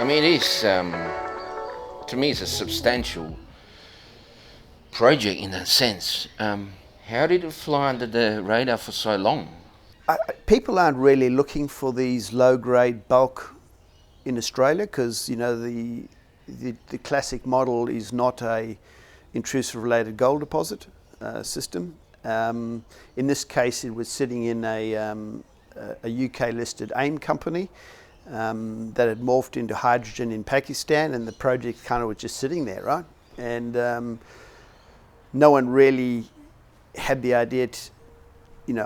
I mean, it is, to me, it's a substantial project in that sense. How did it fly under the radar for so long? People aren't really looking for these low-grade bulk in Australia because the classic model is not a intrusive related gold deposit system. In this case, it was sitting in a UK listed AIM company that had morphed into hydrogen in Pakistan, and the project kind of was just sitting there, right? And no one really had the idea to,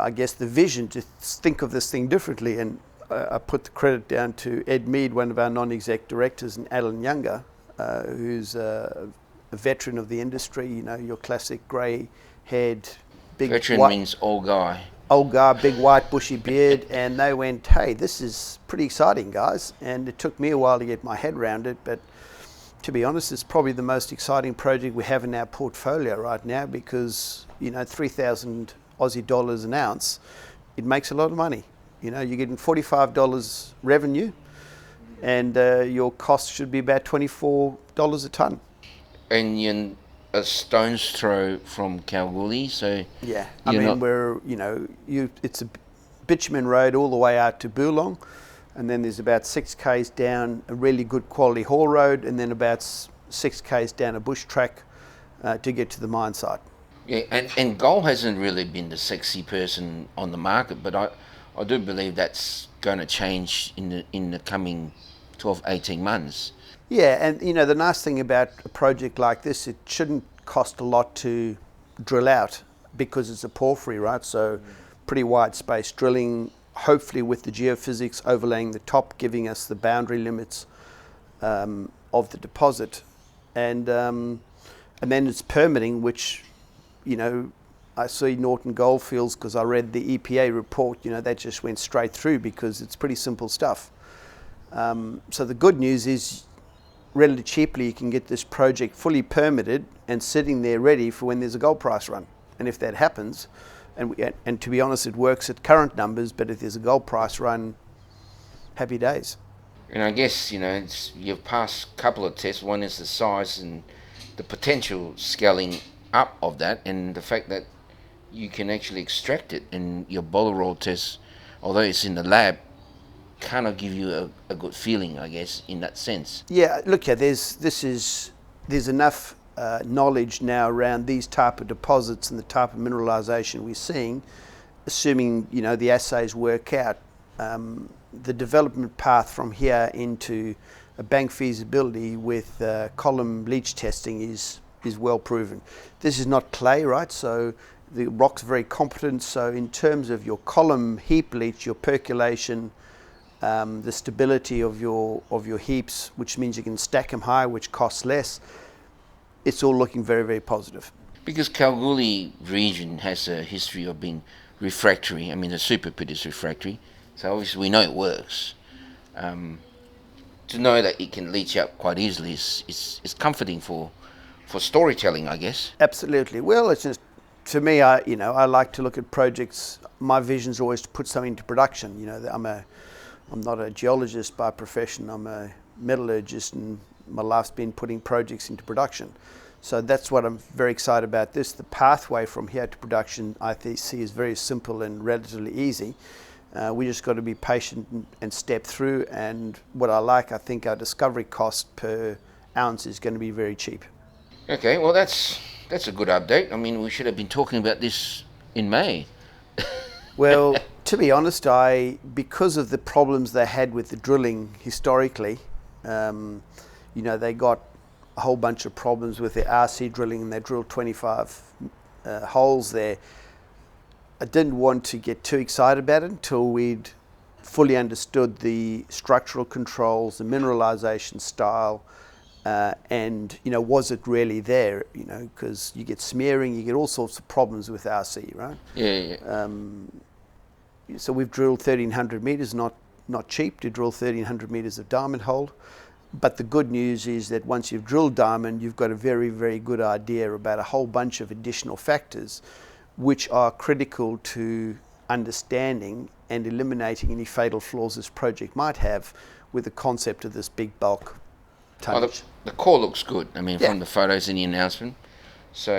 I guess the vision to think of this thing differently. And I put the credit down to Ed Mead, one of our non-exec directors, and Alan Younger, who's a veteran of the industry, your classic grey-haired, big Veteran white, means old guy. big white bushy beard, and they went, hey, this is pretty exciting, guys. And it took me a while to get my head around it, but to be honest, it's probably the most exciting project we have in our portfolio right now because, 3,000 Aussie dollars an ounce, it makes a lot of money. You're getting $45 revenue, and your cost should be about $24 a tonne. And you're a stone's throw from Kalgoorlie, so yeah, it's a bitumen road all the way out to Boolong, and then there's about 6 k's down a really good quality haul road, and then about 6 k's down a bush track to get to the mine site. Yeah, and gold hasn't really been the sexy person on the market, but I do believe that's going to change in the coming 12, 18 months. Yeah, and the nice thing about a project like this, it shouldn't cost a lot to drill out because it's a porphyry, right? So pretty wide space drilling, hopefully with the geophysics overlaying the top, giving us the boundary limits of the deposit. And then it's permitting, which, I see Norton Goldfields because I read the EPA report, that just went straight through because it's pretty simple stuff. So the good news is relatively cheaply you can get this project fully permitted and sitting there ready for when there's a gold price run. And if that happens, and to be honest, it works at current numbers, but if there's a gold price run, happy days. And I guess, you've passed a couple of tests. One is the size and the potential scaling up of that, and the fact that you can actually extract it in your boiler roll test, although it's in the lab, kind of give you a good feeling, I guess, in that sense. Yeah, look, there's enough knowledge now around these type of deposits and the type of mineralisation we're seeing, assuming the assays work out. The development path from here into a bank feasibility with column leach testing is well proven. This is not clay, right? So the rock's very competent. So in terms of your column heap leach, your percolation, the stability of your heaps, which means you can stack them high, which costs less, it's all looking very, very positive. Because Kalgoorlie region has a history of being refractory. I mean, the super pit is refractory, so obviously we know it works. To know that it can leach out quite easily is comforting for storytelling, I guess. Absolutely. Well, it's just, to me, I like to look at projects. My vision is always to put something into production. I'm not a geologist by profession. I'm a metallurgist, and my life's been putting projects into production. So that's what I'm very excited about this. The pathway from here to production, I see, is very simple and relatively easy. We just got to be patient and step through. And what I think our discovery cost per ounce is going to be very cheap. Okay, well that's a good update. I mean, we should have been talking about this in May. Well, to be honest, because of the problems they had with the drilling historically, they got a whole bunch of problems with their RC drilling, and they drilled 25 holes there. I didn't want to get too excited about it until we'd fully understood the structural controls, the mineralization style, and was it really there? Because you get smearing, you get all sorts of problems with RC, right? Yeah. So we've drilled 1,300 meters, not cheap to drill 1,300 meters of diamond hole. But the good news is that once you've drilled diamond, you've got a very, very good idea about a whole bunch of additional factors which are critical to understanding and eliminating any fatal flaws this project might have with the concept of this big bulk tonnage. The core looks good. I mean, Yeah. from the photos in the announcement. So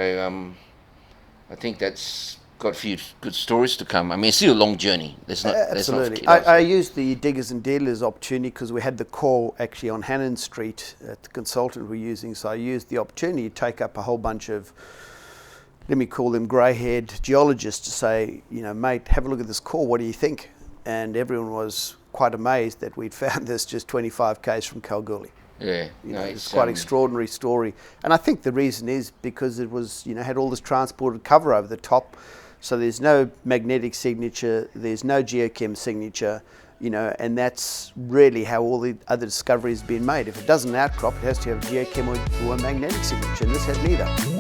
I think that's got a few good stories to come. I mean, it's still a long journey. Absolutely. I used the Diggers and Dealers opportunity because we had the core actually on Hannon Street at the consultant we're using. So I used the opportunity to take up a whole bunch of, let me call them grey-haired geologists, to say, you know, mate, have a look at this core. What do you think? And everyone was quite amazed that we'd found this just 25 k's from Kalgoorlie. Yeah, You know, it's quite an extraordinary story. And I think the reason is because it was, you know, had all this transported cover over the top. So there's no magnetic signature, there's no geochem signature, you know, and that's really how all the other discoveries have been made. If it doesn't outcrop, it has to have a geochem or a magnetic signature, and this had neither.